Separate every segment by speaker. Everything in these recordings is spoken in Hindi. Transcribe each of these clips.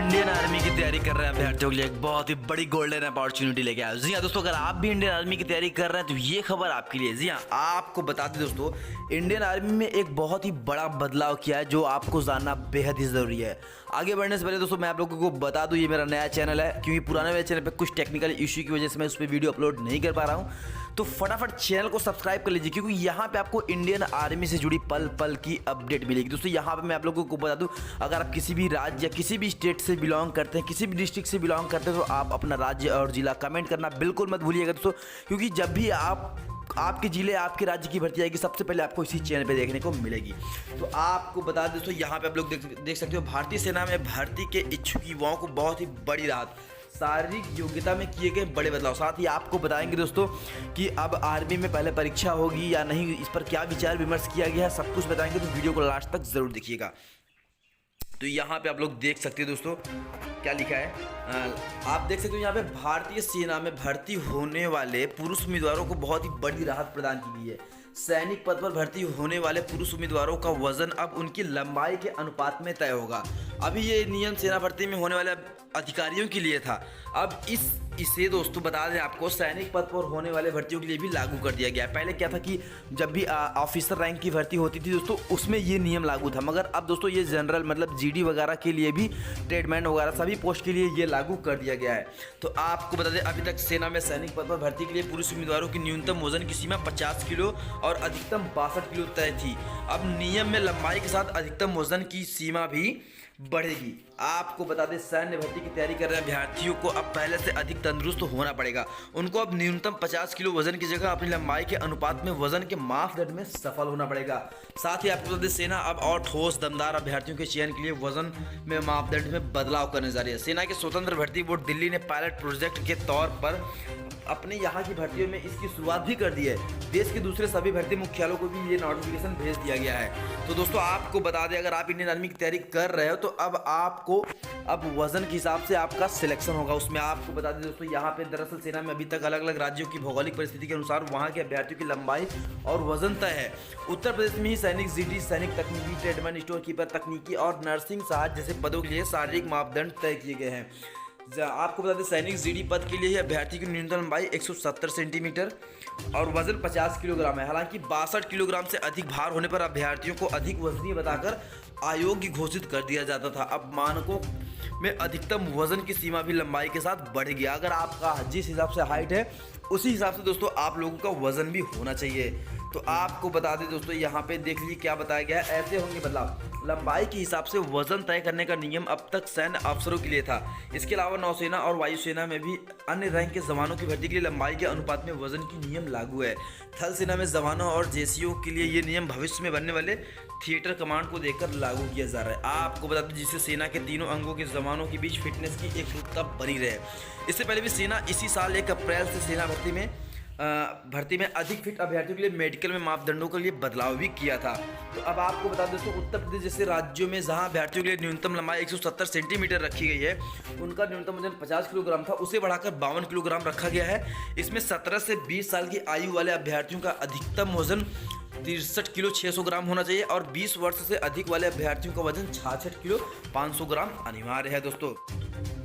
Speaker 1: इंडियन आर्मी की तैयारी कर रहे हैं अभ्यर्थियों के लिए एक बहुत ही बड़ी गोल्डन अपॉर्चुनिटी लेके आया। जी हाँ दोस्तों, अगर आप भी इंडियन आर्मी की तैयारी कर रहे हैं तो ये खबर आपके लिए। जी हाँ, आपको बता दें दोस्तों, इंडियन आर्मी में एक बहुत ही बड़ा बदलाव किया है जो आपको जानना बेहद ही ज़रूरी है। आगे बढ़ने से पहले दोस्तों मैं आप लोगों को बता दूं, ये मेरा नया चैनल है, क्योंकि पुराने मेरे चैनल पर कुछ टेक्निकल इश्यू की वजह से मैं उस पर वीडियो अपलोड नहीं कर पा रहा हूँ। तो फटाफट चैनल को सब्सक्राइब कर लीजिए, क्योंकि यहाँ पे आपको इंडियन आर्मी से जुड़ी पल पल की अपडेट मिलेगी। दोस्तों यहाँ पे मैं आप लोगों को बता दूं, अगर आप किसी भी राज्य या किसी भी स्टेट से बिलोंग करते हैं, किसी भी डिस्ट्रिक्ट से बिलोंग करते हैं, तो आप अपना राज्य और जिला कमेंट करना बिल्कुल मत भूलिएगा दोस्तों, क्योंकि जब भी आपके जिले आपके राज्य की भर्ती आएगी सबसे पहले आपको इसी चैनल पे देखने को मिलेगी। तो आपको बता दें दोस्तों, यहाँ पे आप लोग देख सकते हो, भारतीय सेना में भर्ती के इच्छुक युवाओं को बहुत ही बड़ी राहत, शारीरिक योग्यता में किए गए बड़े बदलाव। साथ ही आपको बताएंगे दोस्तों कि अब आर्मी में पहले परीक्षा होगी या नहीं, इस पर क्या विचार विमर्श किया गया है, सब कुछ बताएंगे, तो वीडियो को लास्ट तक जरूर देखिएगा। तो यहाँ पे आप लोग देख सकते हैं दोस्तों क्या लिखा है, आप देख सकते हो यहाँ पे भारतीय सेना में भर्ती होने वाले पुरुष उम्मीदवारों को बहुत ही बड़ी राहत प्रदान की गई है। सैनिक पद पर भर्ती होने वाले पुरुष उम्मीदवारों का वजन अब उनकी लंबाई के अनुपात में तय होगा। अभी ये नियम सेना भर्ती में होने वाले अधिकारियों के लिए था, अब इसे दोस्तों बता दें आपको, सैनिक पद पर होने वाले भर्तियों के लिए भी लागू कर दिया गया है। पहले क्या था कि जब भी ऑफिसर रैंक की भर्ती होती थी दोस्तों, उसमें ये नियम लागू था, मगर अब दोस्तों ये जनरल मतलब जीडी वगैरह के लिए भी, ट्रेडमैन वगैरह सभी पोस्ट के लिए ये लागू कर दिया गया है। तो आपको बता दें, अभी तक सेना में सैनिक पद पर भर्ती के लिए पुरुष उम्मीदवारों की न्यूनतम वजन की सीमा 50 किलो और अधिकतम 62 किलो तय थी। अब नियम में लंबाई के साथ अधिकतम वजन की सीमा भी बढ़ेगी। आपको बता दें, सैन्य भर्ती की तैयारी कर रहे अभ्यर्थियों को अब पहले से अधिक तंदुरुस्त होना पड़ेगा। उनको अब न्यूनतम 50 किलो वजन की जगह अपनी लंबाई के अनुपात में वजन के मापदंड में सफल होना पड़ेगा। साथ ही आपको बता दें, सेना अब और ठोस दमदार अभ्यर्थियों के चयन के लिए वजन में मापदंड में बदलाव करने जा रही है। सेना के स्वतंत्र भर्ती बोर्ड दिल्ली ने पायलट प्रोजेक्ट के तौर पर अपने यहाँ की भर्तियों में इसकी शुरुआत भी कर दी है। देश के दूसरे सभी भर्ती मुख्यालयों को भी ये नोटिफिकेशन भेज दिया गया है। तो दोस्तों आपको बता दें, अगर आप इंडियन आर्मी की तैयारी कर रहे हो तो अब आपको वजन के हिसाब से आपका सिलेक्शन होगा। उसमें आपको बता दें दोस्तों, यहाँ पे दरअसल सेना में अभी तक अलग अलग राज्यों की भौगोलिक परिस्थिति के अनुसार वहाँ के अभ्यर्थियों की लंबाई और वजन तय है। उत्तर प्रदेश में ही सैनिक जीडी, सैनिक तकनीकी, ट्रेडमैन, स्टोर कीपर, तकनीकी और नर्सिंग सहायक जैसे पदों के लिए शारीरिक मापदंड तय किए गए हैं। आपको बता दें, सैनिक जीडी पद के लिए अभ्यर्थी की न्यूनतम लंबाई 170 सेंटीमीटर और वजन 50 किलोग्राम है। हालांकि 62 किलोग्राम से अधिक भार होने पर अभ्यर्थियों को अधिक वजनी बताकर अयोग्य घोषित कर दिया जाता था। अब मानकों में अधिकतम वजन की सीमा भी लंबाई के साथ बढ़ गया। अगर आपका जिस हिसाब से हाइट है उसी हिसाब से दोस्तों आप लोगों का वजन भी होना चाहिए। तो आपको बता दें दोस्तों, यहाँ पे देख लीजिए क्या बताया गया है, ऐसे होंगे बदलाव। लंबाई के हिसाब से वजन तय करने का नियम अब तक सैन्य अफसरों के लिए था। इसके अलावा नौसेना और वायुसेना में भी अन्य रैंक के जवानों की भर्ती के लिए लंबाई के अनुपात में वजन की नियम लागू है। थल सेना में जवानों और जेसीओ के लिए ये नियम भविष्य में बनने वाले थिएटर कमांड को देखकर लागू किया जा रहा है। आपको बता दें, जिससे सेना के तीनों अंगों के जवानों के बीच फिटनेस की एकरूपता बनी रहे। इससे पहले भी सेना इसी साल 1 अप्रैल से सेना भर्ती में अधिक फिट अभ्यर्थियों के लिए मेडिकल में मापदंडों के लिए बदलाव भी किया था। तो अब आपको बता दें दोस्तों, उत्तर प्रदेश जैसे राज्यों में जहां अभ्यर्थियों के लिए न्यूनतम लंबाई 170 सेंटीमीटर रखी गई है, उनका न्यूनतम वजन 50 किलोग्राम था, उसे बढ़ाकर 52 किलोग्राम रखा गया है। इसमें 17 से 20 साल की आयु वाले अभ्यर्थियों का अधिकतम वजन 63 किलो 600 ग्राम होना चाहिए और 20 वर्ष से अधिक वाले अभ्यर्थियों का वजन 66 किलो 500 ग्राम अनिवार्य है दोस्तों।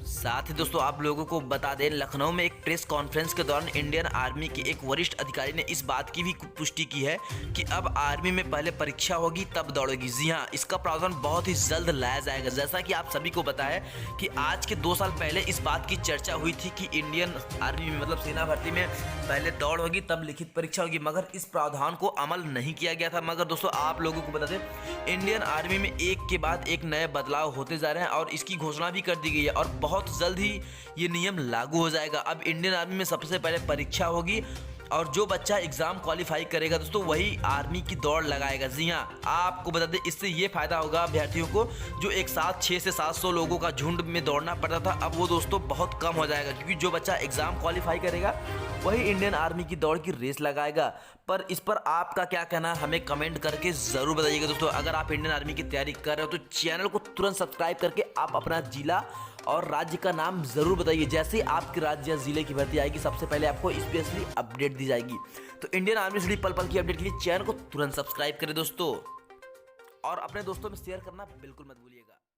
Speaker 1: साथ ही दोस्तों आप लोगों को बता दें, लखनऊ में एक प्रेस कॉन्फ्रेंस के दौरान इंडियन आर्मी के एक वरिष्ठ अधिकारी ने इस बात की भी पुष्टि की है कि अब आर्मी में पहले परीक्षा होगी तब दौड़ेगी। जी हाँ, इसका प्रावधान बहुत ही जल्द लाया जाएगा। जैसा कि आप सभी को पता है कि आज के 2 साल पहले इस बात की चर्चा हुई थी कि इंडियन आर्मी में मतलब सेना भर्ती में पहले दौड़ होगी तब लिखित परीक्षा होगी, मगर इस प्रावधान को अमल नहीं किया गया था। मगर दोस्तों आप लोगों को बता दें, इंडियन आर्मी में एक के बाद एक नए बदलाव होते जा रहे हैं और इसकी घोषणा भी कर दी गई है और बहुत जल्द ही ये नियम लागू हो जाएगा। अब इंडियन आर्मी में सबसे पहले परीक्षा होगी और जो बच्चा एग्जाम क्वालिफाई करेगा दोस्तों वही आर्मी की दौड़ लगाएगा। जी हाँ, आपको बता दें, इससे ये फायदा होगा अभ्यर्थियों को, जो एक साथ 600 से 700 लोगों का झुंड में दौड़ना पड़ता था, अब वो दोस्तों बहुत कम हो जाएगा, क्योंकि जो बच्चा एग्जाम क्वालिफाई करेगा वही इंडियन आर्मी की दौड़ की रेस लगाएगा। पर इस पर आपका क्या कहना है हमें कमेंट करके जरूर बताइएगा दोस्तों। अगर आप इंडियन आर्मी की तैयारी कर रहे हो तो चैनल को तुरंत सब्सक्राइब करके आप अपना जिला और राज्य का नाम जरूर बताइए। जैसे आपके राज्य या जिले की भर्ती आएगी सबसे पहले आपको स्पेशली अपडेट दी जाएगी। तो इंडियन आर्मी से जुड़ी पल पल की अपडेट के लिए चैनल को तुरंत सब्सक्राइब करें दोस्तों, और अपने दोस्तों में शेयर करना बिल्कुल मत भूलिएगा।